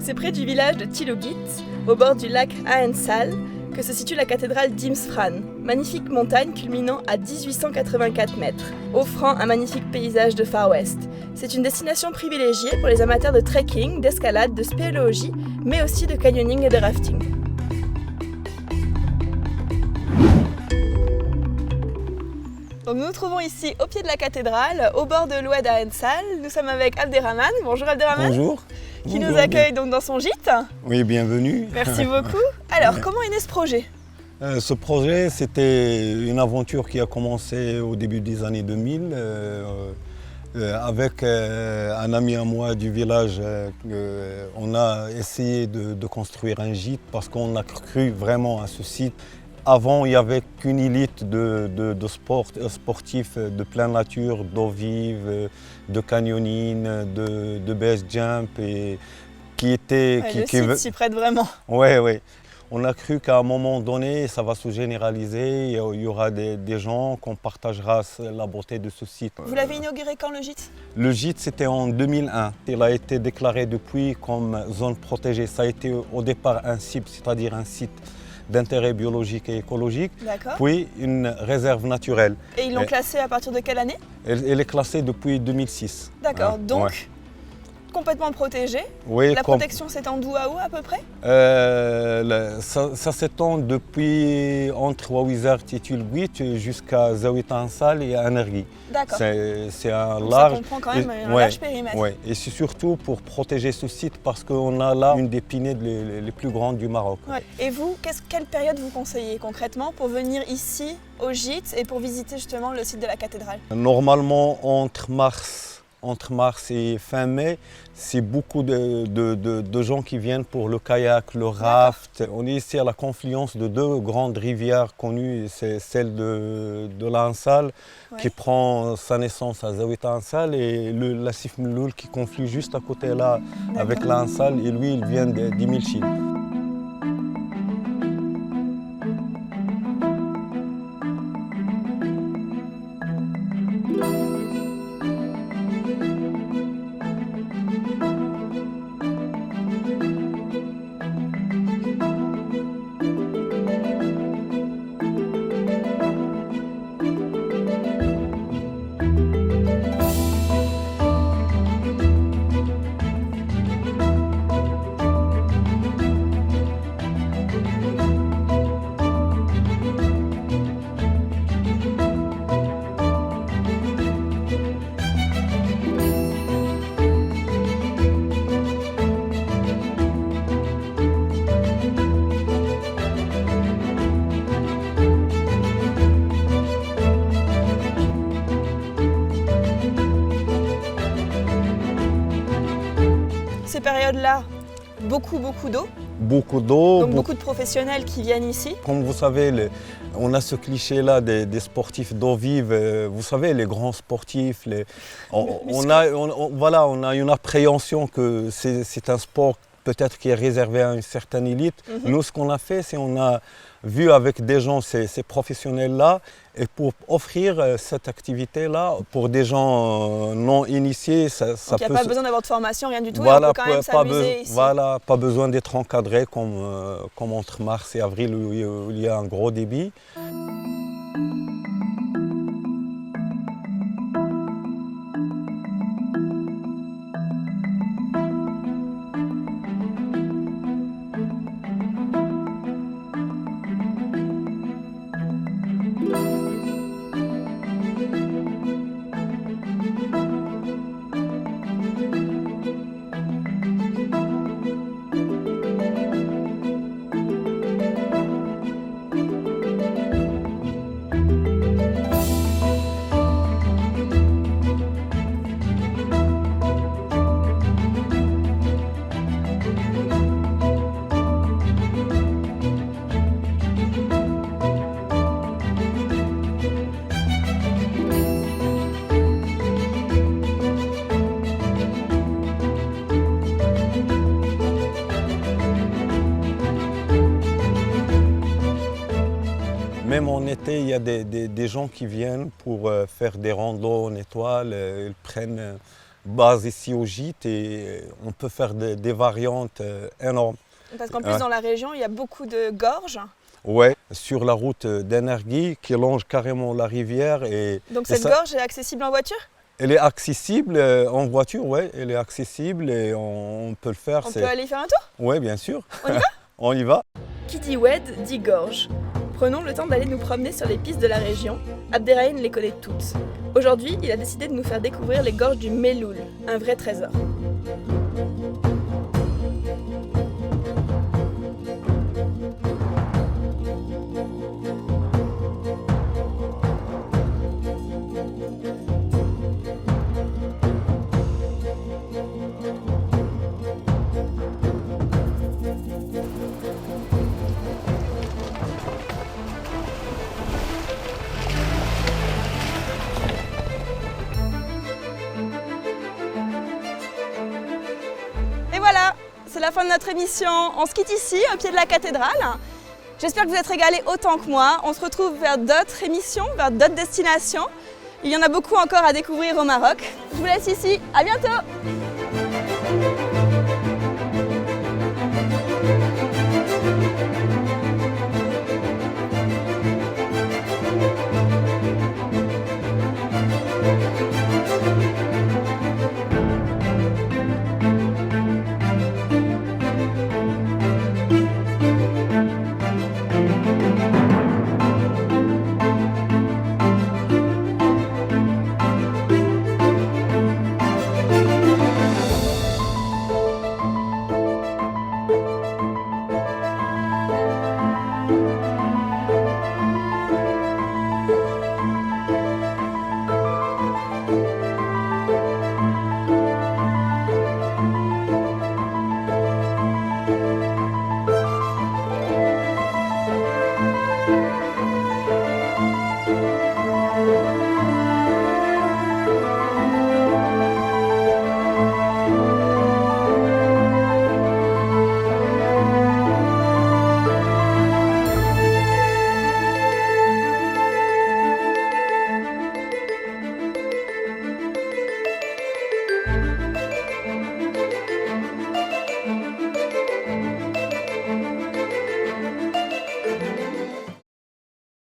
C'est près du village de Tilogit, au bord du lac Aensal, que se situe la cathédrale d'Imsfran, magnifique montagne culminant à 1884 mètres, offrant un magnifique paysage de Far West. C'est une destination privilégiée pour les amateurs de trekking, d'escalade, de spéléologie, mais aussi de canyoning et de rafting. Donc nous nous trouvons ici au pied de la cathédrale, au bord de l'oued Aensal. Nous sommes avec Abderrahman. Bonjour Abderrahman. Bonjour. Qui nous accueille donc dans son gîte. Oui, bienvenue. Merci beaucoup. Alors, comment est né ce projet ? Ce projet, c'était une aventure qui a commencé au début des années 2000 avec un ami à moi du village. On a essayé de construire un gîte parce qu'on a cru vraiment à ce site. Avant, il n'y avait qu'une élite de sportifs de pleine nature, d'eau vive, de canyoning, de base jump, et qui était... Le site s'y prête vraiment. Oui, oui. On a cru qu'à un moment donné, ça va se généraliser, il y aura des gens qu'on partagera la beauté de ce site. Vous l'avez inauguré quand, le gîte ? Le gîte, c'était en 2001. Il a été déclaré depuis comme zone protégée. Ça a été au départ un CIB, c'est-à-dire un site d'intérêt biologique et écologique, puis une réserve naturelle. Et ils l'ont classée à partir de quelle année ? Elle est classée depuis 2006. D'accord, donc complètement protégée. Oui, la protection s'étend d'où à où à peu près ? Ça s'étend depuis entre Ouawizard et Tilogit jusqu'à Zaouit Aensal et Energy. D'accord. C'est un donc large... Ça comprend quand même un large périmètre. Oui, et c'est surtout pour protéger ce site parce qu'on a là une des pinèdes les plus grandes du Maroc. Ouais. Et vous, quelle période vous conseillez concrètement pour venir ici au gîte et pour visiter justement le site de la cathédrale ? Normalement, entre mars et fin mai, c'est beaucoup de gens qui viennent pour le kayak, le raft. On est ici à la confluence de deux grandes rivières connues, c'est celle de l'Aensal qui prend sa naissance à Zaouit Aensal et la Sif Melloul qui conflue juste à côté là avec l'Aensal et lui il vient d'Imilchil. Ces périodes-là, beaucoup d'eau. Beaucoup d'eau. Donc beaucoup de professionnels qui viennent ici. Comme vous savez, on a ce cliché-là des sportifs d'eau vive. Vous savez, les grands sportifs, on a une appréhension que c'est un sport peut-être qui est réservé à une certaine élite. Nous, ce qu'on a fait, c'est qu'on a vu avec des gens, ces professionnels-là, et pour offrir cette activité-là pour des gens non initiés, ça donc il n'y a pas besoin d'avoir de formation, rien du tout, voilà, et on peut quand même s'amuser ici. Voilà, pas besoin d'être encadré comme entre mars et avril où il y a un gros débit. Même en été, il y a des gens qui viennent pour faire des randos en étoile. Ils prennent base ici au gîte et on peut faire des variantes énormes. Parce qu'en plus, dans la région, il y a beaucoup de gorges. Ouais, sur la route d'Energie qui longe carrément la rivière. Donc cette gorge est accessible en voiture? Elle est accessible en voiture, ouais, elle est accessible et on peut le faire. On peut aller faire un tour? Oui, bien sûr. On y va? On y va. Qui dit oued dit gorge. Prenons le temps d'aller nous promener sur les pistes de la région. Abderrahim les connaît toutes. Aujourd'hui, il a décidé de nous faire découvrir les gorges du Meloul, un vrai trésor. Et voilà, c'est la fin de notre émission. On se quitte ici, au pied de la cathédrale. J'espère que vous êtes régalés autant que moi. On se retrouve vers d'autres émissions, vers d'autres destinations. Il y en a beaucoup encore à découvrir au Maroc. Je vous laisse ici, à bientôt!